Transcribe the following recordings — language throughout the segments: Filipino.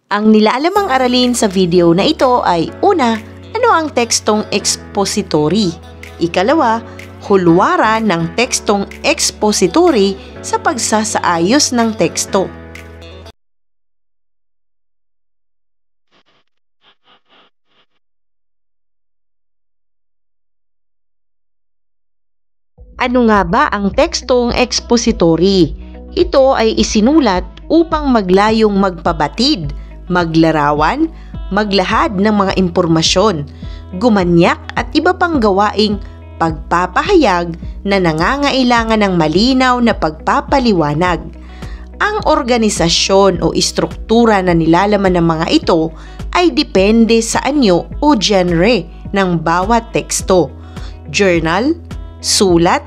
Ang nilaalamang aralin sa video na ito ay una, ano ang tekstong expository? Ikalawa, hulwaran ng tekstong expository sa pagsasaayos ng teksto. Ano nga ba ang tekstong expository? Ito ay isinulat upang maglayong magpabatid, maglarawan, maglahad ng mga impormasyon, gumanyak at iba pang gawaing pagpapahayag na nangangailangan ng malinaw na pagpapaliwanag. Ang organisasyon o istruktura na nilalaman ng mga ito ay depende sa anyo o genre ng bawat teksto. Journal, sulat,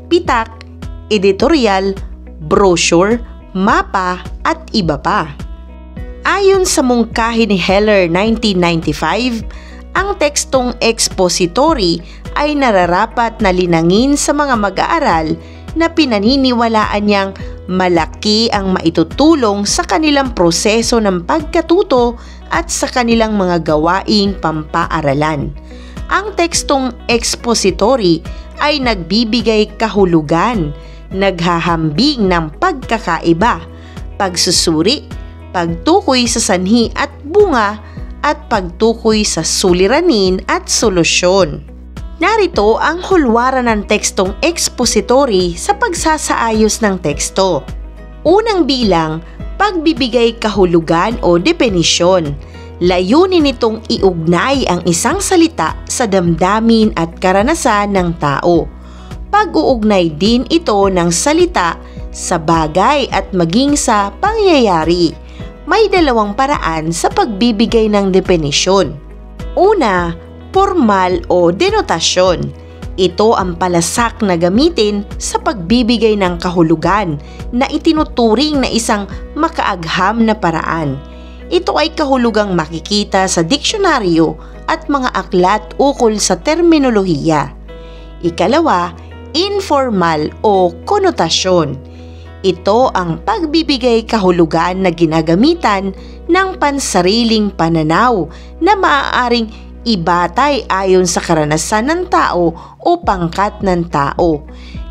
pitak, editorial, brochure, mapa at iba pa. Ayon sa mungkahi ni Heller 1995, ang tekstong expository ay nararapat na linangin sa mga mag-aaral na pinaniniwalaan niyang malaki ang maitutulong sa kanilang proseso ng pagkatuto at sa kanilang mga gawaing pampaaralan. Ang tekstong expository ay nagbibigay kahulugan, naghahambing ng pagkakaiba, pagsusuri, pagtukoy sa sanhi at bunga, at pagtukoy sa suliranin at solusyon. Narito ang hulwaran ng tekstong expository sa pagsasaayos ng teksto. Unang bilang, pagbibigay kahulugan o definisyon. Layunin nitong iugnay ang isang salita sa damdamin at karanasan ng tao. Pag-uugnay din ito ng salita sa bagay at maging sa pangyayari. May dalawang paraan sa pagbibigay ng definisyon. Una, formal o denotasyon. Ito ang palasak na gamitin sa pagbibigay ng kahulugan na itinuturing na isang makaagham na paraan. Ito ay kahulugang makikita sa diksyonaryo at mga aklat ukol sa terminolohiya. Ikalawa, informal o konotasyon. Ito ang pagbibigay kahulugan na ginagamitan ng pansariling pananaw na maaaring ibatay ayon sa karanasan ng tao o pangkat ng tao.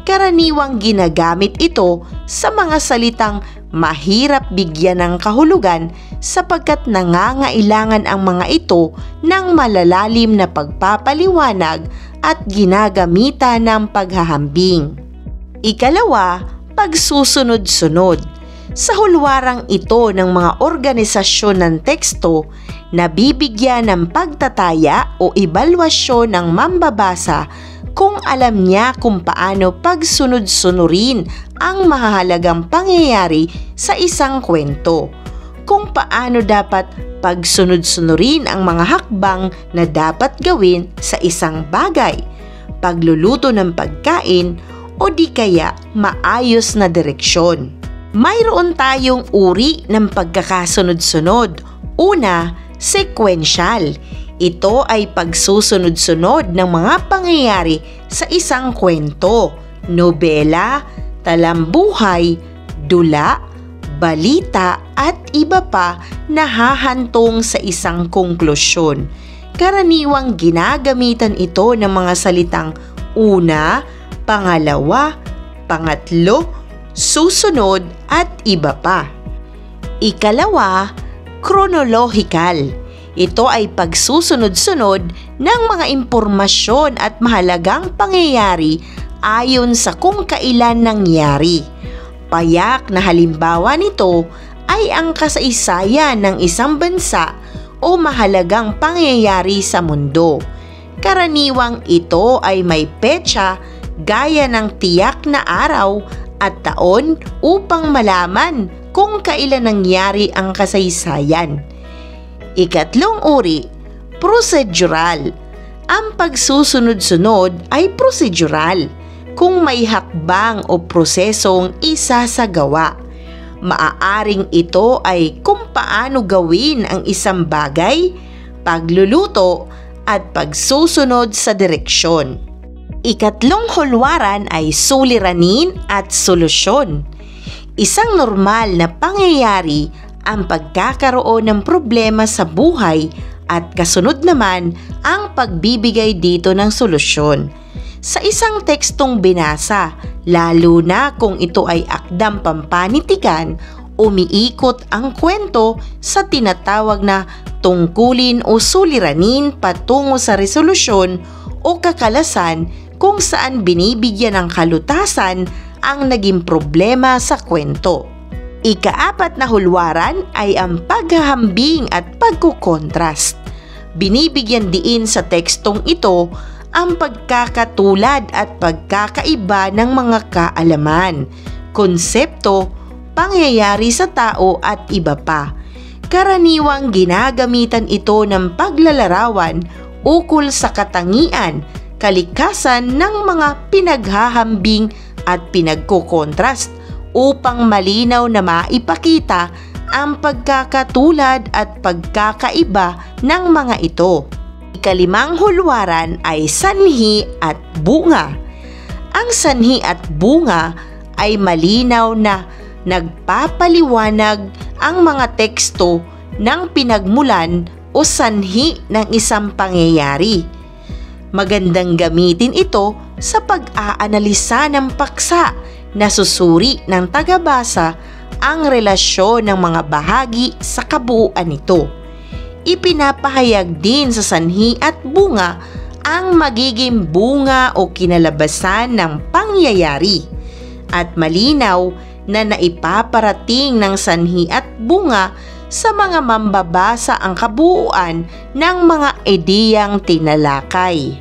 Karaniwang ginagamit ito sa mga salitang mahirap bigyan ng kahulugan sapagkat nangangailangan ang mga ito ng malalalim na pagpapaliwanag at ginagamitan ng paghahambing. Ikalawa, pagsusunod-sunod. Sa hulwarang ito ng mga organisasyon ng teksto, nabibigyan ng pagtataya o ebalwasyon ng mambabasa kung alam niya kung paano pagsunod-sunurin ang mahahalagang pangyayari sa isang kwento, kung paano dapat pagsunod-sunurin ang mga hakbang na dapat gawin sa isang bagay, pagluluto ng pagkain o di kaya maayos na direksyon. Mayroon tayong uri ng pagkakasunod-sunod. Una, sequential. Ito ay pagsusunod-sunod ng mga pangyayari sa isang kwento, nobela, talambuhay, dula, balita at iba pa na hahantong sa isang konklusyon. Karaniwang ginagamitan ito ng mga salitang una, pangalawa, pangatlo, susunod at iba pa. Ikalawa, chronological. Ito ay pagsusunod-sunod ng mga impormasyon at mahalagang pangyayari ayon sa kung kailan nangyari. Payak na halimbawa nito ay ang kasaysayan ng isang bansa o mahalagang pangyayari sa mundo. Karaniwang ito ay may petsa gaya ng tiyak na araw at taon upang malaman kung kailan nangyari ang kasaysayan. Ikatlong uri, procedural. Ang pagsusunod-sunod ay procedural kung may hakbang o prosesong isasagawa. Maaaring ito ay kung paano gawin ang isang bagay, pagluluto at pagsusunod sa direksyon. Ikatlong hulwaran ay suliranin at solusyon. Isang normal na pangyayari ang pagkakaroon ng problema sa buhay at kasunod naman ang pagbibigay dito ng solusyon. Sa isang tekstong binasa, lalo na kung ito ay akdang pampanitikan, umiikot ang kwento sa tinatawag na tungkulin o suliranin patungo sa resolusyon o kakalasan kung saan binibigyan ng kalutasan ang naging problema sa kwento. Ika-4 na hulwaran ay ang paghahambing at pagkukontrast. Binibigyan diin sa tekstong ito ang pagkakatulad at pagkakaiba ng mga kaalaman, konsepto, pangyayari sa tao at iba pa. Karaniwang ginagamitan ito ng paglalarawan ukol sa katangian, kalikasan ng mga pinaghahambing at pinagkukontrast upang malinaw na maipakita ang pagkakatulad at pagkakaiba ng mga ito. Ika-5 hulwaran ay sanhi at bunga. Ang sanhi at bunga ay malinaw na nagpapaliwanag ang mga teksto ng pinagmulan o sanhi ng isang pangyayari. Magandang gamitin ito sa pag-aanalisa ng paksa na susuri ng tagabasa ang relasyon ng mga bahagi sa kabuuan nito. Ipinapahayag din sa sanhi at bunga ang magiging bunga o kinalabasan ng pangyayari at malinaw na naipaparating ng sanhi at bunga sa mga mambabasa ang kabuuan ng mga ideyang tinalakay.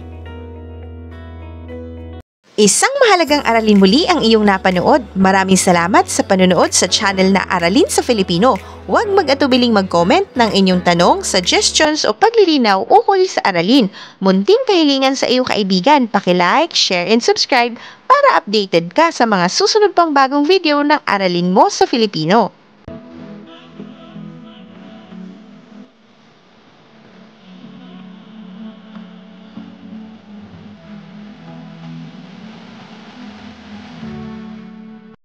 Isang mahalagang aralin muli ang iyong napanood. Maraming salamat sa panonood sa channel na Aralin sa Filipino. Huwag mag-atubiling mag-comment ng inyong tanong, suggestions o paglilinaw ukol sa aralin. Munting kahilingan sa iyong kaibigan, paki-like, share and subscribe para updated ka sa mga susunod pang bagong video ng Aralin mo sa Filipino.